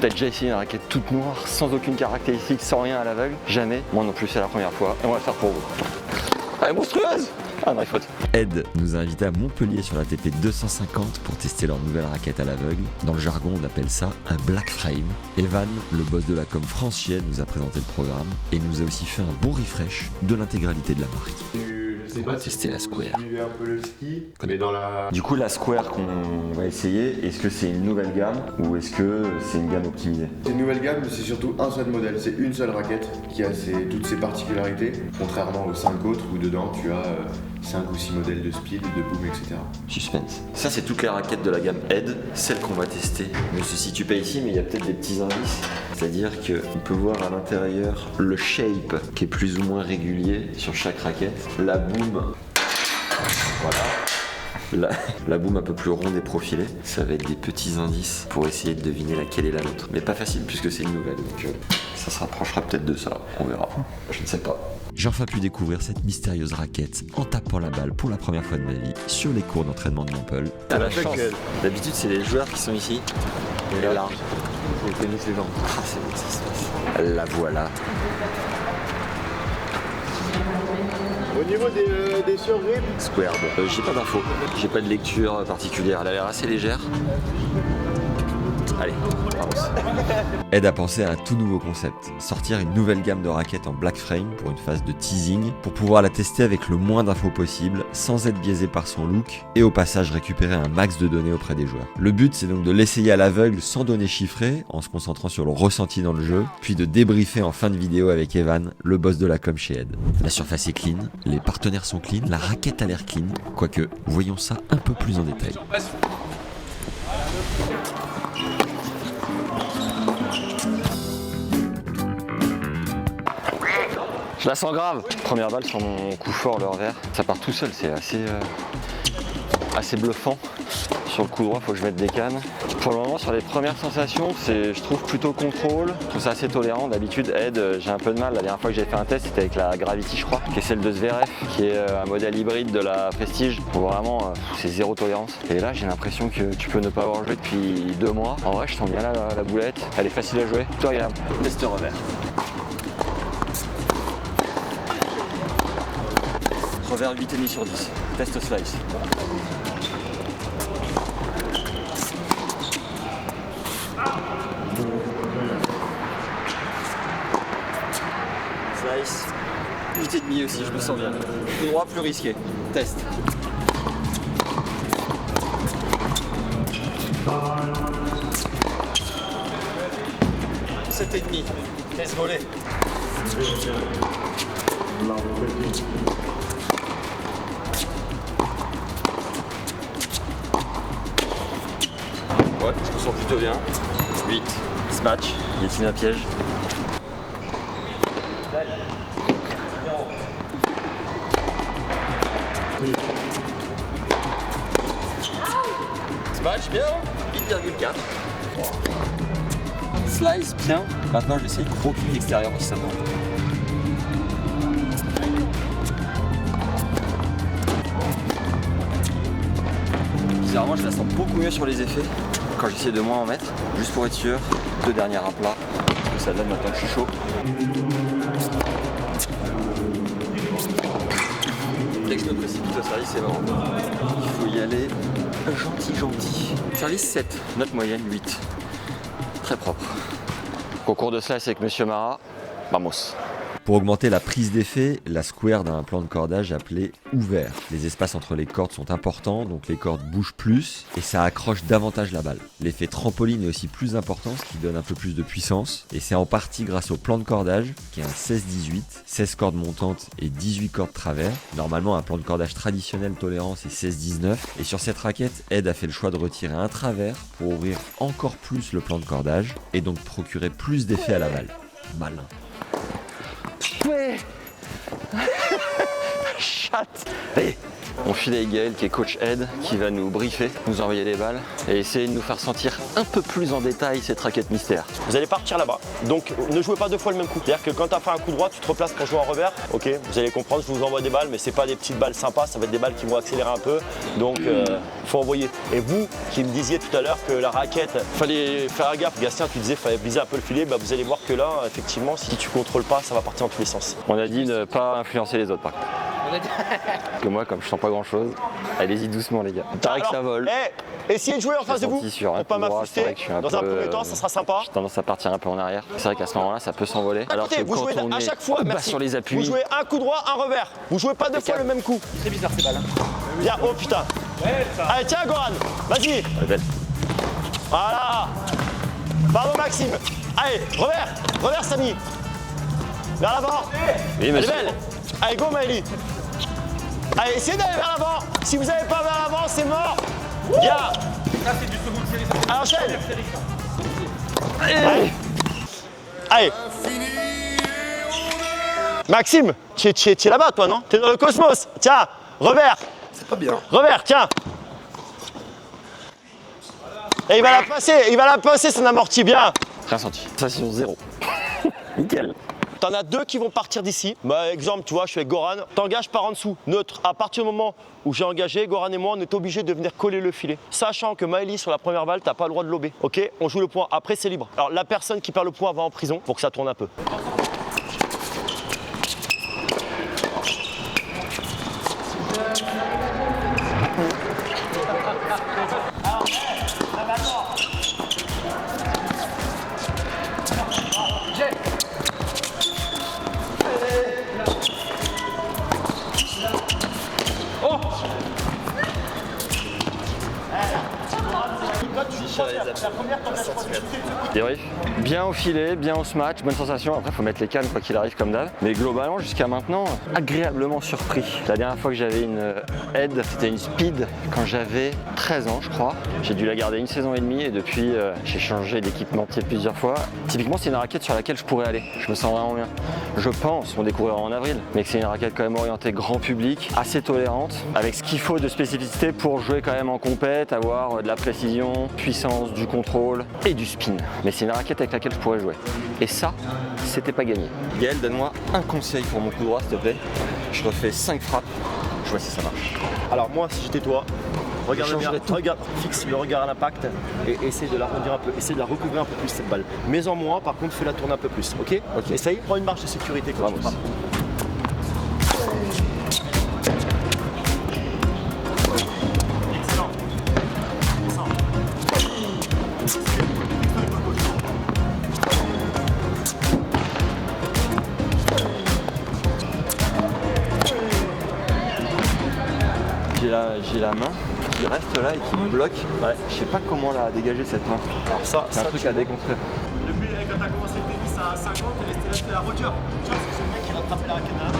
T'as déjà essayé une raquette toute noire, sans aucune caractéristique, sans rien à l'aveugle? Jamais. Moi non plus, c'est la première fois. Et on va le faire pour vous. Elle est monstrueuse! Ah non, il faut... Ed nous a invités à Montpellier sur la TP 250 pour tester leur nouvelle raquette à l'aveugle. Dans le jargon, on appelle ça un black frame. Evan, le boss de la com France chez Ed, nous a présenté le programme et nous a aussi fait un bon refresh de l'intégralité de la marque. On va tester la Square. Un peu le ski, mais dans la... Du coup, la Square qu'on va essayer, est-ce que c'est une nouvelle gamme ou est-ce que c'est une gamme optimisée? C'est une nouvelle gamme, mais c'est surtout un seul modèle. C'est une seule raquette qui a toutes ses particularités, contrairement aux 5 autres où dedans tu as 5 ou 6 modèles de speed, de boom, etc. Suspense. Ça, c'est toutes les raquettes de la gamme Ed, celle qu'on va tester. Ne se situe pas ici, mais il y a peut-être des petits indices. C'est-à-dire qu'on peut voir à l'intérieur le shape qui est plus ou moins régulier sur chaque raquette. La boom, voilà. La boom un peu plus ronde et profilée. Ça va être des petits indices pour essayer de deviner laquelle est la nôtre. Mais pas facile puisque c'est une nouvelle. Donc ça se rapprochera peut-être de ça. On verra. Je ne sais pas. J'ai enfin pu découvrir cette mystérieuse raquette en tapant la balle pour la première fois de ma vie sur les cours d'entraînement de Montpellier. T'as la chance. D'habitude, c'est les joueurs qui sont ici. Et là, Ils connaissent les gens. c'est bon, ça se passe. La voilà. Au niveau des surgrippes, Squared. J'ai pas d'infos, j'ai pas de lecture particulière. Elle a l'air assez légère. Allez, avance. Ed a pensé à un tout nouveau concept, sortir une nouvelle gamme de raquettes en black frame pour une phase de teasing, pour pouvoir la tester avec le moins d'infos possible, sans être biaisé par son look, et au passage récupérer un max de données auprès des joueurs. Le but c'est donc de l'essayer à l'aveugle sans données chiffrées, en se concentrant sur le ressenti dans le jeu, puis de débriefer en fin de vidéo avec Evan, le boss de la com chez Ed. La surface est clean, les partenaires sont clean, la raquette a l'air clean, quoique, voyons ça un peu plus en détail. Je la sens grave. Première balle sur mon coup fort, le revers. Ça part tout seul, c'est assez bluffant. Sur le coup droit, faut que je mette des cannes. Pour le moment, sur les premières sensations, je trouve plutôt contrôle. Je trouve ça assez tolérant. D'habitude, Ed, j'ai un peu de mal. La dernière fois que j'ai fait un test, c'était avec la Gravity, je crois, qui est celle de Zverev, qui est un modèle hybride de la Prestige. Où vraiment, c'est zéro tolérance. Et là, j'ai l'impression que tu peux ne pas avoir joué depuis 2 mois. En vrai, je sens bien la boulette. Elle est facile à jouer. Plutôt agréable. Test revers. Revers 8,5 sur 10. Test slice. Slice. 8,5 aussi, je me sens bien. Coup droit plus risqué. Test. Et demi. Test volé. Ouais, je me sens plutôt bien. 8. Smash. Il est un piège. Smash bien. 8,4. Slice bien. Maintenant je vais essayer le gros kick extérieur si ça monte. Bizarrement je la sens beaucoup mieux sur les effets quand j'essaie de moins en mettre. Juste pour être sûr, 2 dernières à plat. Parce que ça donne maintenant que je suis chaud. Dès que je me précipite au service c'est marrant. Il faut y aller gentil. Service 7, note moyenne 8. Très propre. Concours de slice avec Monsieur Marat, vamos. Pour augmenter la prise d'effet, la Square a un plan de cordage appelé ouvert. Les espaces entre les cordes sont importants, donc les cordes bougent plus et ça accroche davantage la balle. L'effet trampoline est aussi plus important, ce qui donne un peu plus de puissance. Et c'est en partie grâce au plan de cordage, qui est un 16-18, 16 cordes montantes et 18 cordes travers. Normalement, un plan de cordage traditionnel tolérant, c'est 16-19. Et sur cette raquette, Ed a fait le choix de retirer un travers pour ouvrir encore plus le plan de cordage et donc procurer plus d'effet à la balle. Malin. Ouais. chatte. Allez, on file avec Gaël qui est coach head, qui va nous briefer, nous envoyer les balles et essayer de nous faire sentir un peu plus en détail cette raquette mystère. Vous allez partir là-bas, donc ne jouez pas 2 fois le même coup. C'est-à-dire que quand tu as fait un coup droit, tu te replaces pour jouer en revers. Ok, vous allez comprendre, je vous envoie des balles, mais c'est pas des petites balles sympas, ça va être des balles qui vont accélérer un peu. Donc faut envoyer. Et vous qui me disiez tout à l'heure que la raquette, fallait faire gaffe. Gastien, tu disais fallait viser un peu le filet. Bah, vous allez voir que là, effectivement, si tu contrôles pas, ça va partir dans tous les sens. On a dit ne pas influencer les autres par contre. Parce que moi, comme je sens pas grand chose, allez-y doucement les gars. Pareil que ça vole. Essayez de jouer en face de vous pour pas m'affuster. Dans un premier temps, ça sera sympa. J'ai tendance à partir un peu en arrière. C'est vrai qu'à ce moment-là, ça peut s'envoler. Alors que vous quand jouez on à est chaque fois, bas merci. sur les appuis, Vous jouez un coup droit, un revers. Vous jouez pas 2 fois le même coup. C'est bizarre ces balles. Hein. Bien, oh putain. Allez, tiens, Goran, vas-y. elle est belle. Voilà. Pardon, Maxime. Allez, revers, Samy. Vers l'avant. Oui, Elle est monsieur. belle. Allez, go, Maëlie. Allez, essayez d'aller vers l'avant. Si vous n'allez pas vers l'avant, c'est mort. Bien. Ça c'est du second série. Allez, enchaîne. Allez. Maxime, tu es là-bas, toi, non? T'es dans le cosmos. Tiens, revers. C'est pas bien. Revers, tiens. Et il va la passer, son amorti, bien. Rien senti. Sensation 0. Nickel. T'en as 2 qui vont partir d'ici. Bah, exemple, tu vois, je suis avec Goran. T'engages par en dessous, neutre. À partir du moment où j'ai engagé, Goran et moi, on est obligés de venir coller le filet. Sachant que Maëlie, sur la première balle, t'as pas le droit de lober. Ok, on joue le point. Après, c'est libre. Alors, la personne qui perd le point va en prison pour que ça tourne un peu. Débrief. Bien au filet, bien au smash, bonne sensation. Après, faut mettre les cannes quoi qu'il arrive comme d'hab. Mais globalement, jusqu'à maintenant, agréablement surpris. La dernière fois que j'avais une head, c'était une speed quand j'avais 13 ans, je crois. J'ai dû la garder 1 saison et demie et depuis, j'ai changé d'équipementier plusieurs fois. Typiquement, c'est une raquette sur laquelle je pourrais aller. Je me sens vraiment bien. Je pense, on découvrira en avril, mais que c'est une raquette quand même orientée grand public, assez tolérante, avec ce qu'il faut de spécificité pour jouer quand même en compète, avoir de la précision, puissance, du contrôle et du spin. Mais c'est une raquette avec laquelle je pourrais jouer. Et ça, c'était pas gagné. Gaël, donne-moi un conseil pour mon coup droit, s'il te plaît. Je refais 5 frappes, je vois si ça marche. Alors, moi, si j'étais toi, regarde bien, changerais tout. regarde, fixe le regard à l'impact et essaie de l'arrondir un peu, essaie de la recouvrir un peu plus cette balle. Mais en moins, par contre, fais-la tourner un peu plus, ok? Essaye, prends une marge de sécurité quand tu frappes. Excellent. J'ai la main qui reste là et qui me bloque. Ouais. Je sais pas comment la dégager cette main. Alors ça, C'est un truc à déconstruire. Le but, quand t'as commencé le tennis à 50, t'es resté là, c'était la roture. Tu vois, c'est le mec qui rattrape la raquette derrière.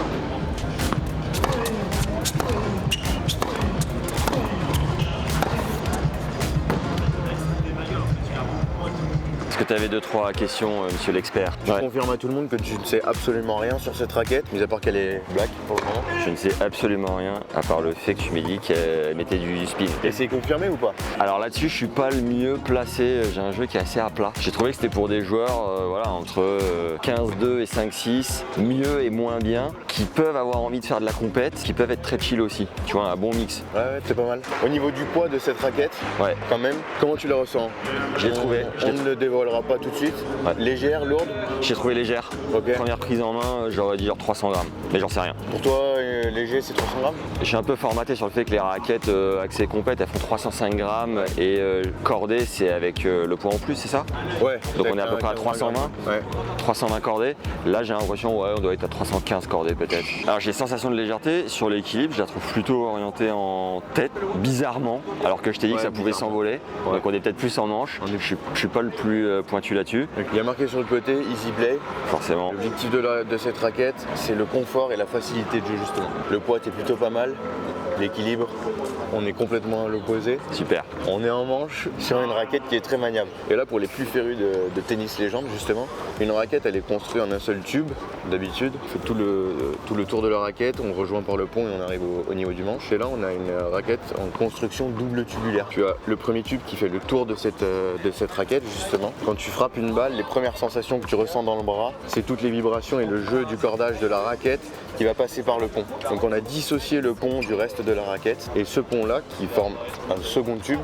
Est-ce que tu avais 2-3 questions, monsieur l'expert? Je confirme à tout le monde que tu ne sais absolument rien sur cette raquette, mis à part qu'elle est black pour le moment. Je ne sais absolument rien, à part le fait que tu m'as dit qu'elle mettait du spin. Et c'est confirmé ou pas? Alors là-dessus, je suis pas le mieux placé. J'ai un jeu qui est assez à plat. J'ai trouvé que c'était pour des joueurs voilà, entre 15-2 et 5-6, mieux et moins bien, qui peuvent avoir envie de faire de la compète, qui peuvent être très chill aussi. Tu vois, un bon mix. Ouais, c'est pas mal. Au niveau du poids de cette raquette, Ouais, quand même, comment tu la ressens? je l'ai trouvé. On ne le dévoilera pas tout de suite. Ouais. Légère, lourde? J'ai trouvé légère. Ok. Première prise en main, j'aurais dit 300 grammes, mais j'en sais rien. Pour toi, léger, c'est 300 grammes? Je suis un peu formaté sur le fait que les raquettes accès compète, elles font 305 grammes et cordées, c'est avec le poids en plus, c'est ça? Ouais. Donc on est à peu près à 320. Ouais. 320 cordées. Là, j'ai l'impression, ouais, on doit être à 315 cordées peut-être. Alors j'ai sensation de légèreté sur l'équilibre, je la trouve plutôt orientée en tête, bizarrement, alors que je t'ai dit que ça pouvait s'envoler. Ouais. Donc on est peut-être plus en manche. Je suis pas le plus pointu là-dessus, Il y a marqué sur le côté Easy Play. forcément. L'objectif de cette raquette, c'est le confort et la facilité de jeu justement. Le poids est plutôt pas mal. L'équilibre, on est complètement à l'opposé. Super. On est en manche sur une raquette qui est très maniable. Et là, pour les plus férus de tennis légende, justement, une raquette, elle est construite en un seul tube, d'habitude. On fait tout le tour de la raquette, on rejoint par le pont et on arrive au niveau du manche. Et là, on a une raquette en construction double tubulaire. Tu as le premier tube qui fait le tour de cette raquette, justement. Quand tu frappes une balle, les premières sensations que tu ressens dans le bras, c'est toutes les vibrations et le jeu du cordage de la raquette qui va passer par le pont. Donc on a dissocié le pont du reste de la raquette. Et ce pont-là, qui forme un second tube,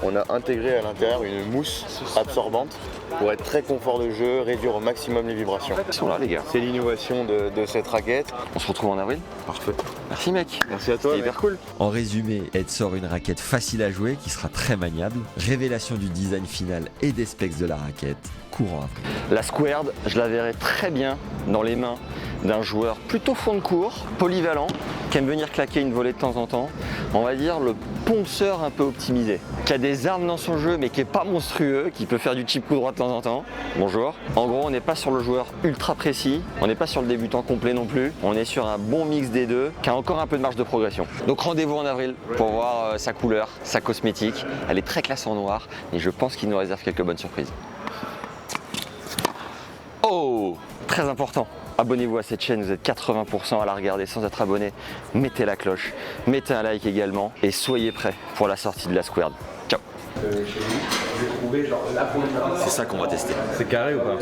on a intégré à l'intérieur une mousse absorbante pour être très confort de jeu, réduire au maximum les vibrations. Ils sont là les gars. C'est l'innovation de cette raquette. On se retrouve en avril. Parfait. Merci mec. Merci à toi. C'était hyper cool. En résumé, Ed sort une raquette facile à jouer qui sera très maniable. Révélation du design final et des specs de la raquette. Courant avril. La squared, je la verrai très bien dans les mains d'un joueur plutôt fond de cours, polyvalent, qui aime venir claquer une volée de temps en temps. On va dire le ponceur un peu optimisé, qui a des armes dans son jeu mais qui est pas monstrueux, qui peut faire du chip coup droit de temps en temps. Bonjour. En gros, on n'est pas sur le joueur ultra précis, on n'est pas sur le débutant complet non plus. On est sur un bon mix des deux, qui a encore un peu de marge de progression. Donc rendez-vous en avril pour voir sa couleur, sa cosmétique. Elle est très classe en noir et je pense qu'il nous réserve quelques bonnes surprises. Oh, très important. Abonnez-vous à cette chaîne, vous êtes 80% à la regarder sans être abonné. Mettez la cloche, mettez un like également et soyez prêts pour la sortie de la squared. Ciao. C'est ça qu'on va tester. C'est carré ou pas?